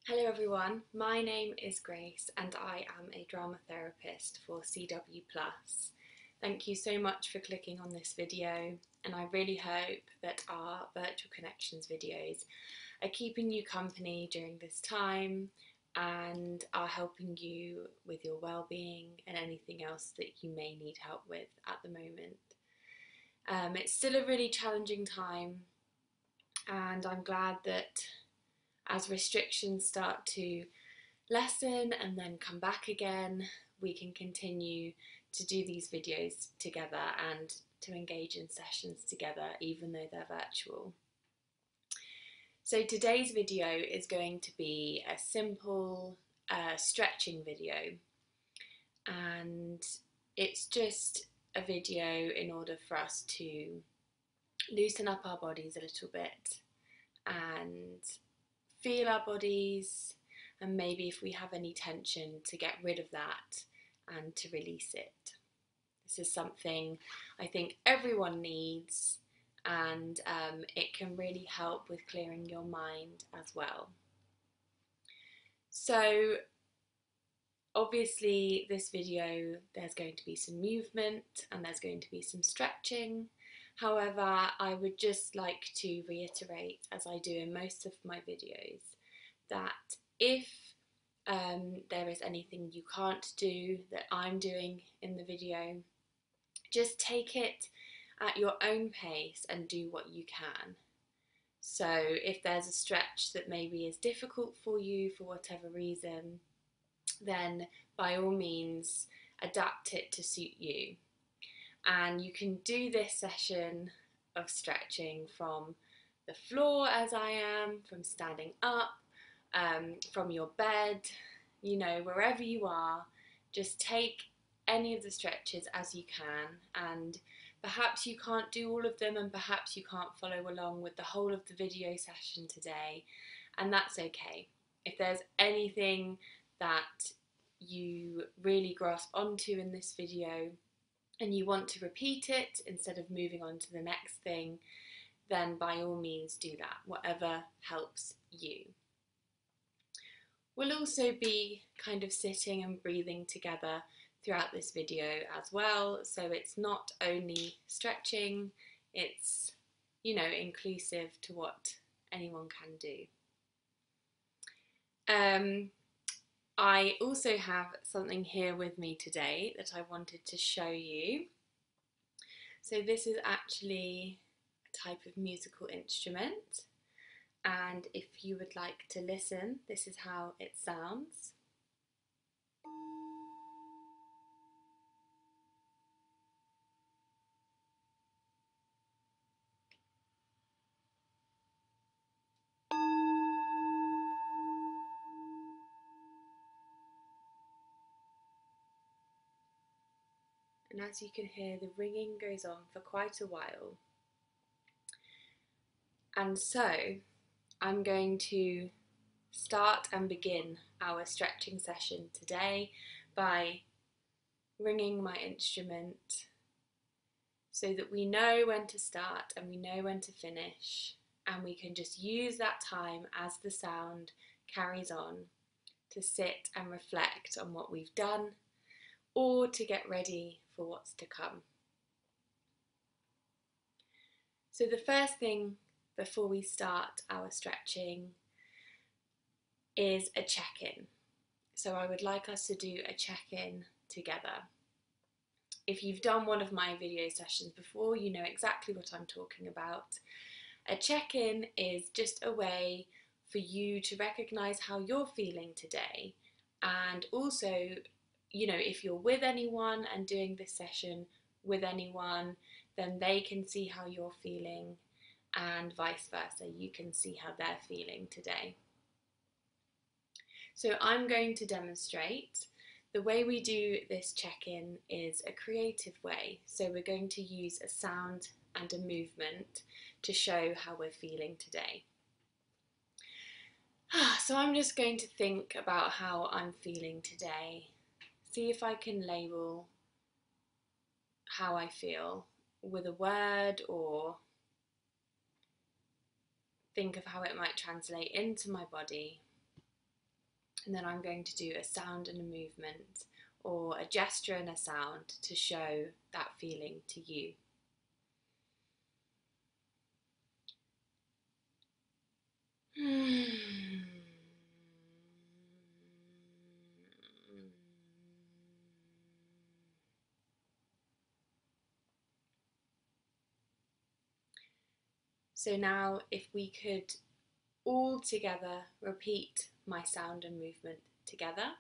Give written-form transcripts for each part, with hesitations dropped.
Hello everyone, my name is Grace and I am a drama therapist for CW+. Thank you so much for clicking on this video, and I really hope that our virtual connections videos are keeping you company during this time and are helping you with your well-being and anything else that you may need help with at the moment. It's still a really challenging time, and I'm glad that as restrictions start to lessen and then come back again, we can continue to do these videos together and to engage in sessions together, even though they're virtual. So today's video is going to be a simple stretching video, and it's just a video in order for us to loosen up our bodies a little bit and feel our bodies, and maybe if we have any tension, to get rid of that and to release it. This is something I think everyone needs, and it can really help with clearing your mind as well. So obviously this video, there's going to be some movement and there's going to be some stretching. However, I would just like to reiterate, as I do in most of my videos, that if there is anything you can't do that I'm doing in the video, just take it at your own pace and do what you can. So if there's a stretch that maybe is difficult for you for whatever reason, then by all means adapt it to suit you. And you can do this session of stretching from the floor, as I am, from standing up, from your bed, you know, wherever you are. Just take any of the stretches as you can, and perhaps you can't do all of them, and perhaps you can't follow along with the whole of the video session today, and that's okay. If there's anything that you really grasp onto in this video and you want to repeat it instead of moving on to the next thing, then by all means do that, whatever helps you. We'll also be kind of sitting and breathing together throughout this video as well, so it's not only stretching, it's, you know, inclusive to what anyone can do. I also have something here with me today that I wanted to show you. So this is actually a type of musical instrument, and if you would like to listen, this is how it sounds. And as you can hear, the ringing goes on for quite a while. And so I'm going to start and begin our stretching session today by ringing my instrument so that we know when to start and we know when to finish, and we can just use that time as the sound carries on to sit and reflect on what we've done, or to get ready for what's to come. So the first thing before we start our stretching is a check-in. So I would like us to do a check-in together. If you've done one of my video sessions before, you know exactly what I'm talking about. A check-in is just a way for you to recognise how you're feeling today, and also, you know, if you're with anyone and doing this session with anyone, then they can see how you're feeling, and vice versa, you can see how they're feeling today. So I'm going to demonstrate. The way we do this check-in is a creative way, so we're going to use a sound and a movement to show how we're feeling today. So I'm just going to think about how I'm feeling today, see if I can label how I feel with a word, or think of how it might translate into my body. and then I'm going to do a sound and a movement, or a gesture and a sound to show that feeling to you. So now if we could all together repeat my sound and movement together.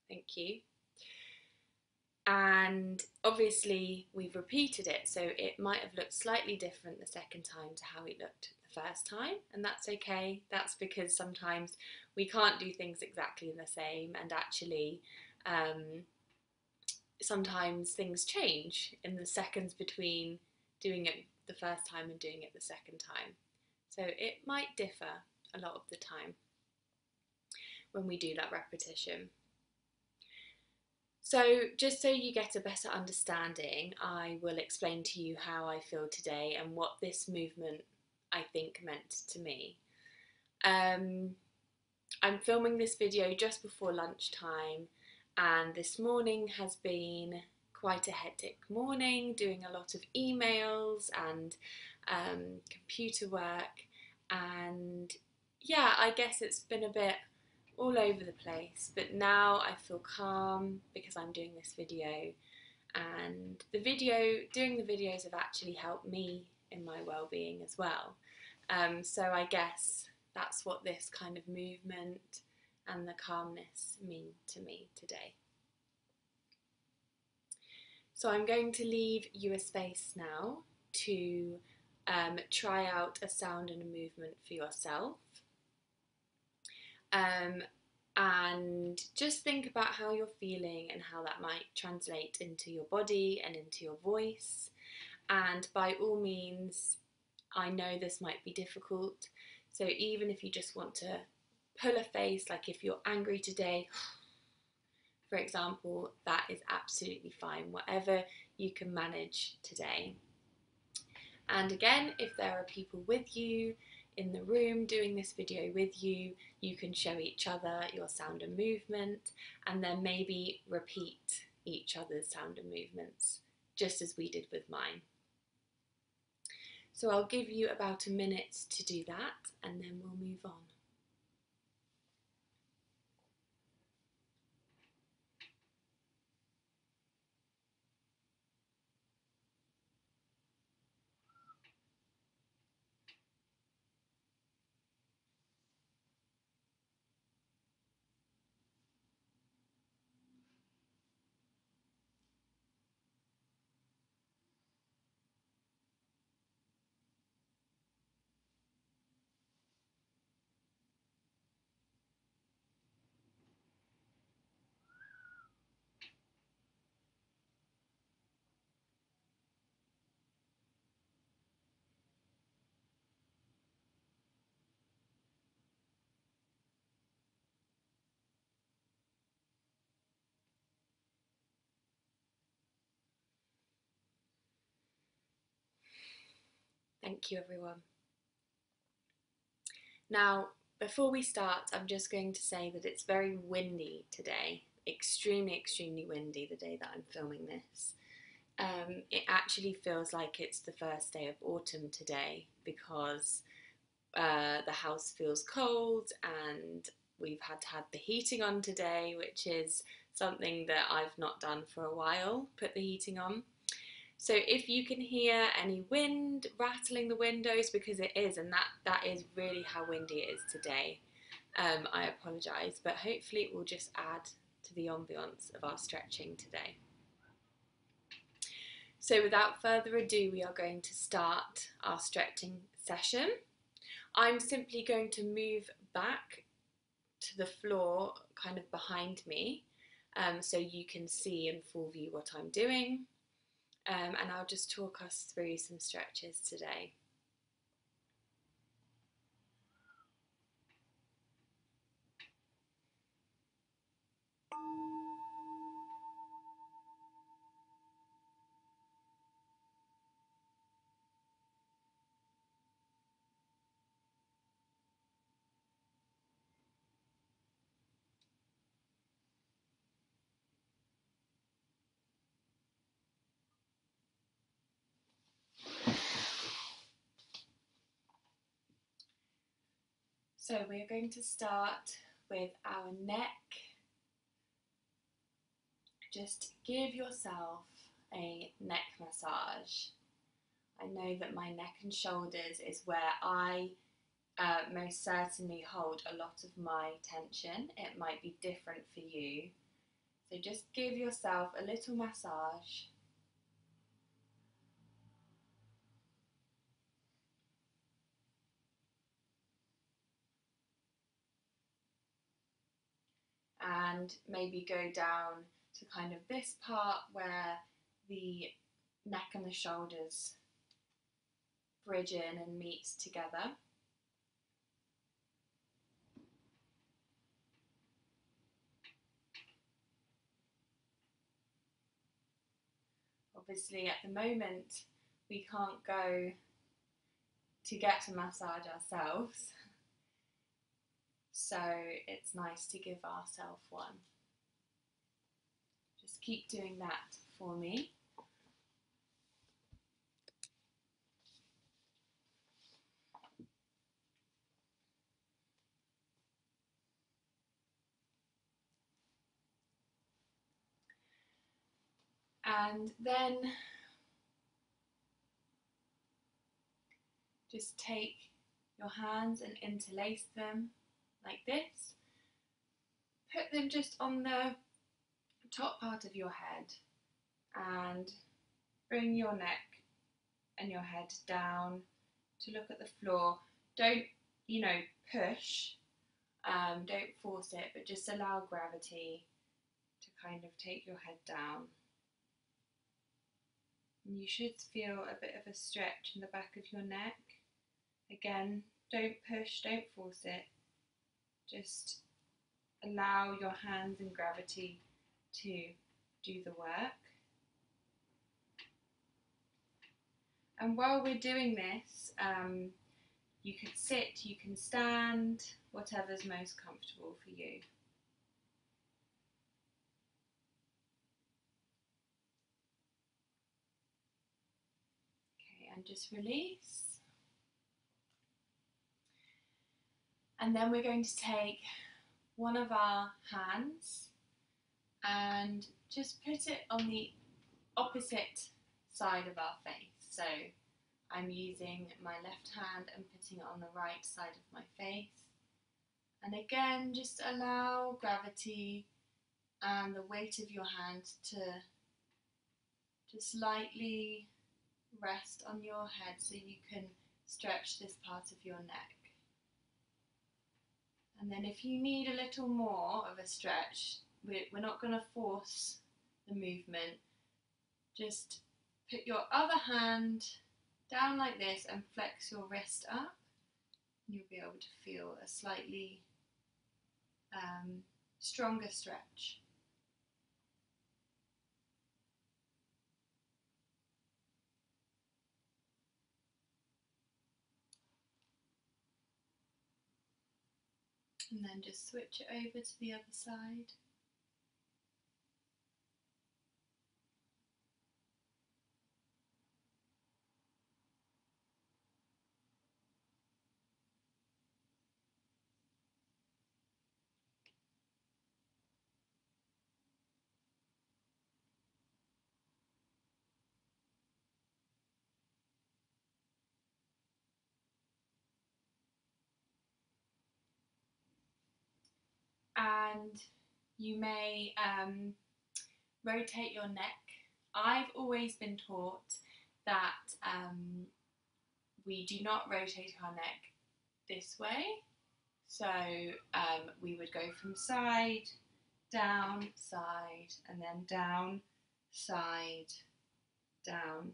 Thank you. And obviously we've repeated it, so it might have looked slightly different the second time to how it looked the first time, and that's okay. That's because sometimes we can't do things exactly the same, and actually sometimes things change in the seconds between doing it the first time and doing it the second time. So it might differ a lot of the time when we do that repetition. So just so you get a better understanding, I will explain to you how I feel today and what this movement I think meant to me. I'm filming this video just before lunchtime, and this morning has been quite a hectic morning, doing a lot of emails and computer work, and yeah, I guess it's been a bit all over the place, but now I feel calm because I'm doing this video, and doing the videos have actually helped me in my well-being as well. So I guess that's what this kind of movement and the calmness mean to me today. So I'm going to leave you a space now to try out a sound and a movement for yourself. And just think about how you're feeling and how that might translate into your body and into your voice. And by all means, I know this might be difficult, so even if you just want to pull a face, like if you're angry today, for example, that is absolutely fine, whatever you can manage today. And again, if there are people with you in the room doing this video with you, you can show each other your sound and movement, and then maybe repeat each other's sound and movements, just as we did with mine. So I'll give you about a minute to do that, and then we'll move on. Thank you, everyone. Now, before we start, I'm just going to say that it's very windy today. Extremely, extremely windy the day that I'm filming this. It actually feels like it's the first day of autumn today because the house feels cold and we've had to have the heating on today, which is something that I've not done for a while, put the heating on. So if you can hear any wind rattling the windows, because it is, and that is really how windy it is today, I apologise, but hopefully it will just add to the ambience of our stretching today. So without further ado, we are going to start our stretching session. I'm simply going to move back to the floor kind of behind me, so you can see in full view what I'm doing. And I'll just talk us through some stretches today. So we're going to start with our neck. Just give yourself a neck massage. I know that my neck and shoulders is where I most certainly hold a lot of my tension. It might be different for you. So just give yourself a little massage. And maybe go down to kind of this part where the neck and the shoulders bridge in and meets together. Obviously at the moment we can't go to get a massage ourselves, so it's nice to give ourselves one. Just keep doing that for me. And then just take your hands and interlace them like this. Put them just on the top part of your head and bring your neck and your head down to look at the floor. Don't, push, don't force it, but just allow gravity to kind of take your head down. And you should feel a bit of a stretch in the back of your neck. Again, don't push, don't force it. Just allow your hands and gravity to do the work. And while we're doing this, you can sit, you can stand, whatever's most comfortable for you. Okay, and just release. And then we're going to take one of our hands and just put it on the opposite side of our face. So I'm using my left hand and putting it on the right side of my face. And again, just allow gravity and the weight of your hand to slightly rest on your head so you can stretch this part of your neck. And then if you need a little more of a stretch, we're not going to force the movement. Just put your other hand down like this and flex your wrist up. You'll be able to feel a slightly stronger stretch. And then just switch it over to the other side. And you may rotate your neck. I've always been taught that we do not rotate our neck this way. So we would go from side, down, side, and then down, side, down,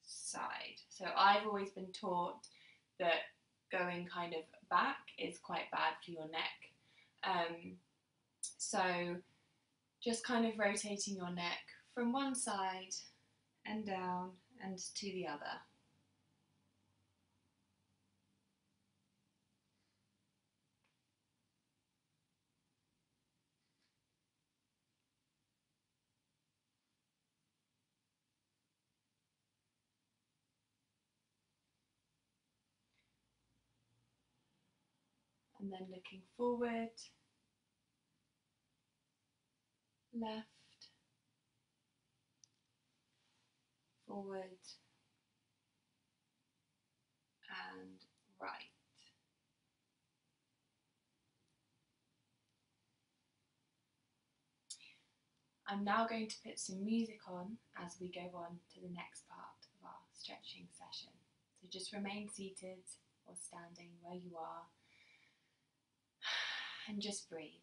side. So I've always been taught that going kind of back is quite bad for your neck. So just kind of rotating your neck from one side and down and to the other. and then looking forward, left, forward and right. I'm now going to put some music on as we go on to the next part of our stretching session. So just remain seated or standing where you are and just breathe.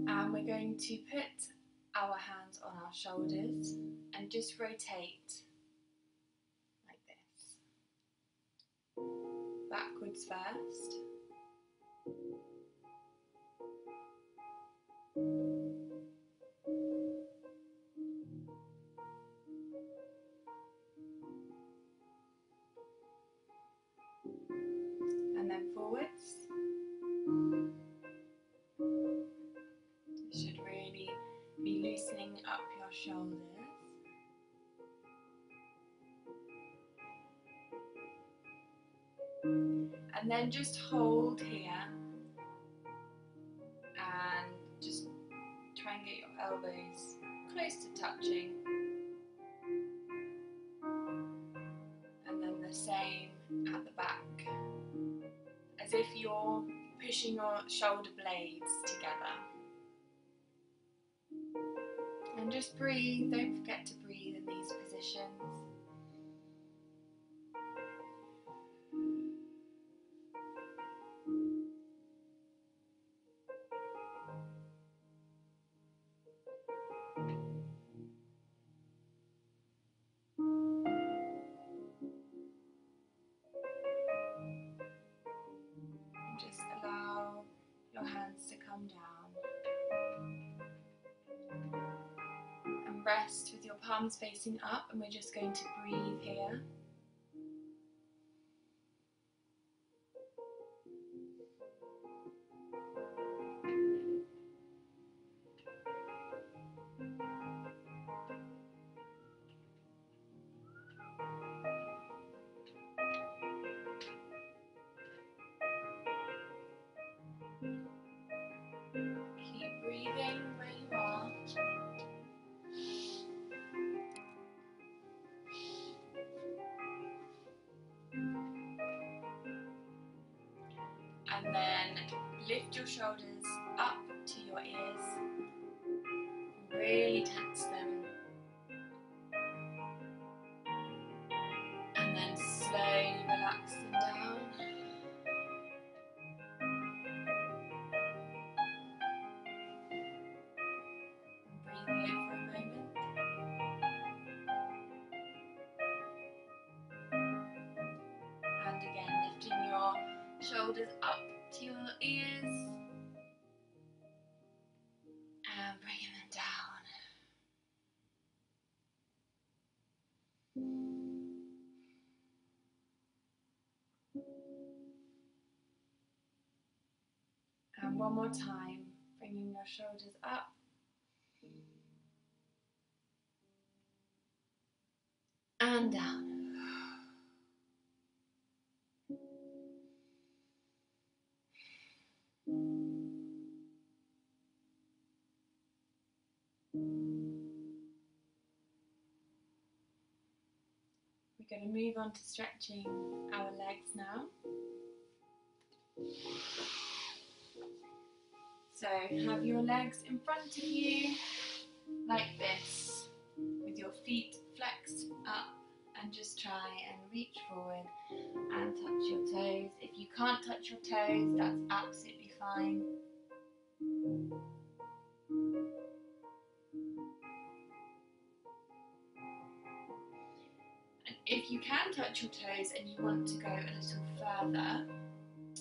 And we're going to put our hands on our shoulders and just rotate like this. Backwards first. And then forwards. You should really be loosening up your shoulders. And then just hold here and just try and get your elbows close to touching. And then the same at the back, as if you're pushing your shoulder blades together. And just breathe, don't forget to breathe in these positions. And just allow your hands to come down. And rest with your palms facing up, and we're just going to breathe here. Keep breathing where you are. And then lift your shoulders up to your ears. Really tense them. And then slowly relax them down. And breathe here for a moment. And again, lifting your shoulders up to your ears. And bringing them down. And one more time, bringing your shoulders up. And down. We're going to move on to stretching our legs now. So have your legs in front of you like this, with your feet flexed up, and just try and reach forward and touch your toes. If you can't touch your toes, that's absolutely fine. And if you can touch your toes and you want to go a little further,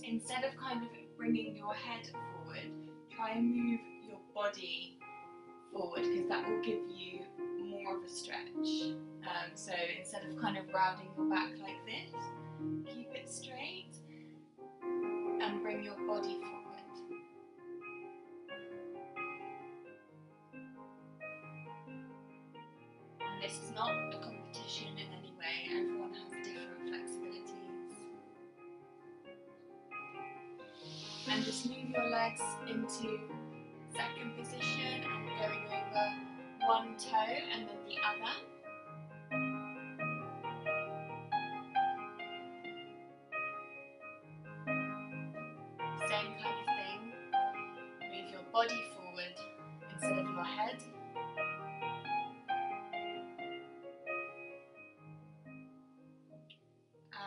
instead of kind of bringing your head forward, try and move your body forward, because that will give you more of a stretch. So instead of kind of rounding your back like this, keep it straight and bring your body forward. And this is not a competition in any way, everyone has different flexibilities. And just move your legs into second position and going over one toe and then the other. Same kind of thing. Move your body forward instead of your head.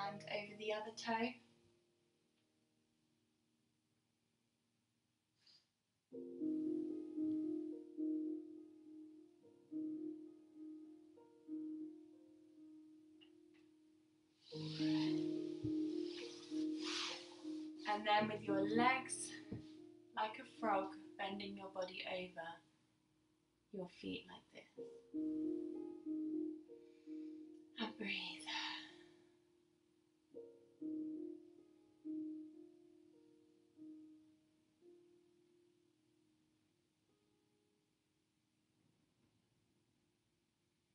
And over the other toe. And then with your legs, like a frog, bending your body over your feet like this. And breathe.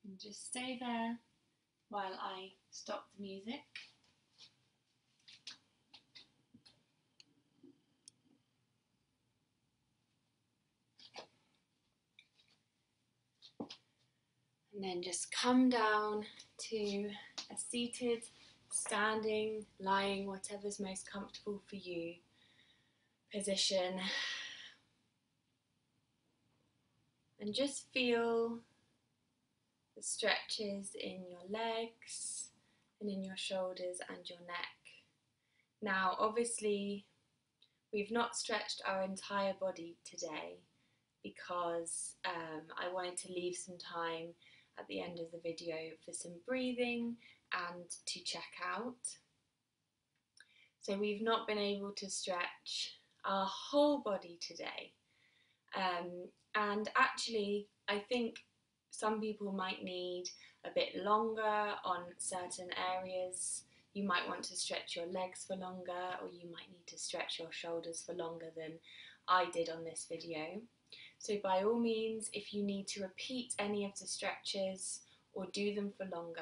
And just stay there while I stop the music. And then just come down to a seated, standing, lying, whatever's most comfortable for you position. And just feel the stretches in your legs and in your shoulders and your neck. Now, obviously, we've not stretched our entire body today because I wanted to leave some time at the end of the video for some breathing and to check out. So we've not been able to stretch our whole body today. And actually, I think some people might need a bit longer on certain areas. You might want to stretch your legs for longer, or you might need to stretch your shoulders for longer than I did on this video. So by all means, if you need to repeat any of the stretches or do them for longer,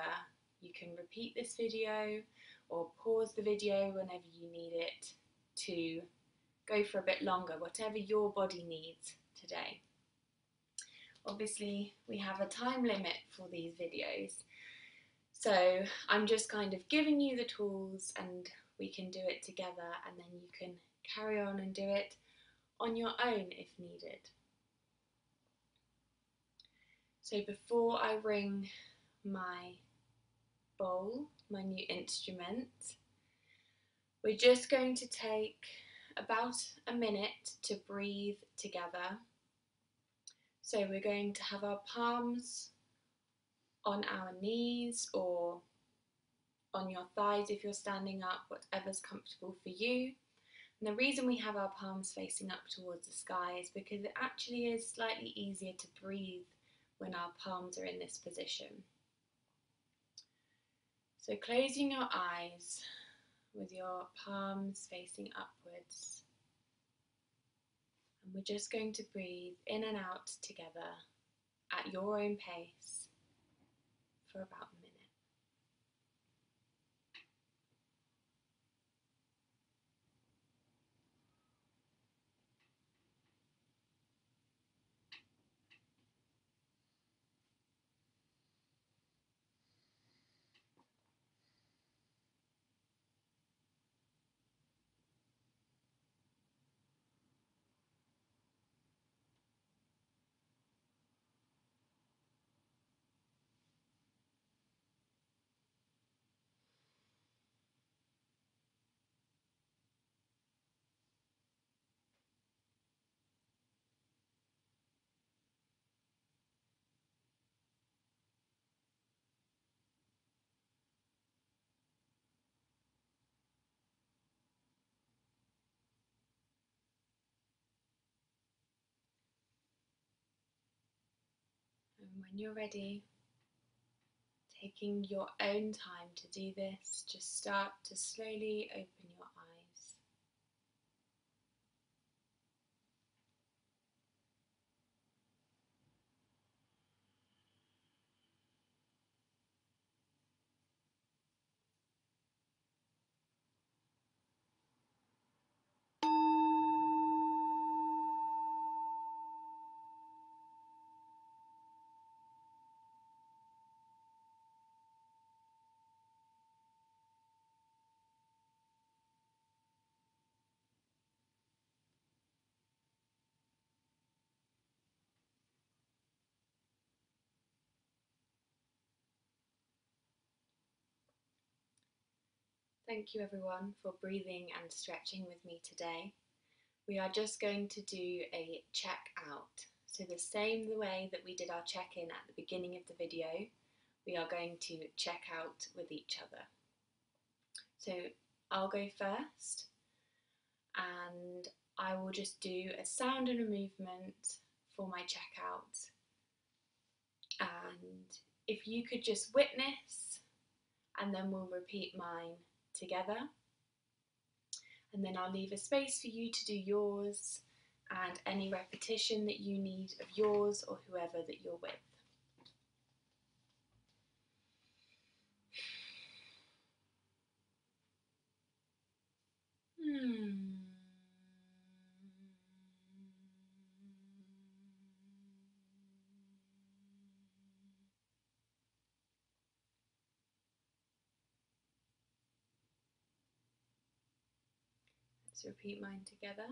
you can repeat this video or pause the video whenever you need it to go for a bit longer, whatever your body needs today. Obviously, we have a time limit for these videos, so I'm just kind of giving you the tools and we can do it together, and then you can carry on and do it on your own if needed. So before I ring my bowl, my new instrument, we're just going to take about a minute to breathe together. So we're going to have our palms on our knees or on your thighs if you're standing up, whatever's comfortable for you. And the reason we have our palms facing up towards the sky is because it actually is slightly easier to breathe when our palms are in this position. So closing your eyes with your palms facing upwards. And we're just going to breathe in and out together at your own pace for about a minute. And when you're ready, taking your own time to do this, just start to slowly open your eyes. Thank you everyone for breathing and stretching with me today. We are just going to do a check out. So the same way that we did our check-in at the beginning of the video, we are going to check out with each other. So I'll go first and I will just do a sound and a movement for my check out. And if you could just witness, and then we'll repeat mine together. And then I'll leave a space for you to do yours and any repetition that you need of yours or whoever that you're with. Let's repeat mine together.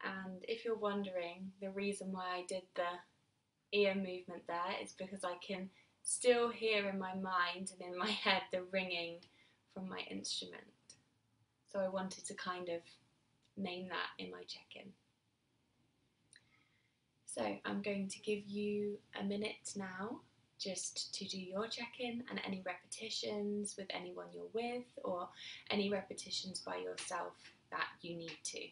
And if you're wondering, the reason why I did the ear movement there is because I can still hear in my mind and in my head the ringing from my instrument. So I wanted to kind of name that in my check-in. So I'm going to give you a minute now just to do your check-in and any repetitions with anyone you're with or any repetitions by yourself that you need to.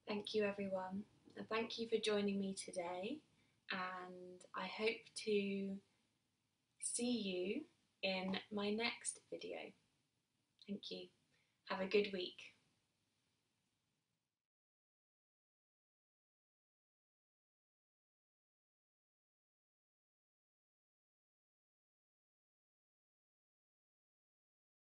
Thank you everyone, and thank you for joining me today, and I hope to see you in my next video. Thank you. Have a good week.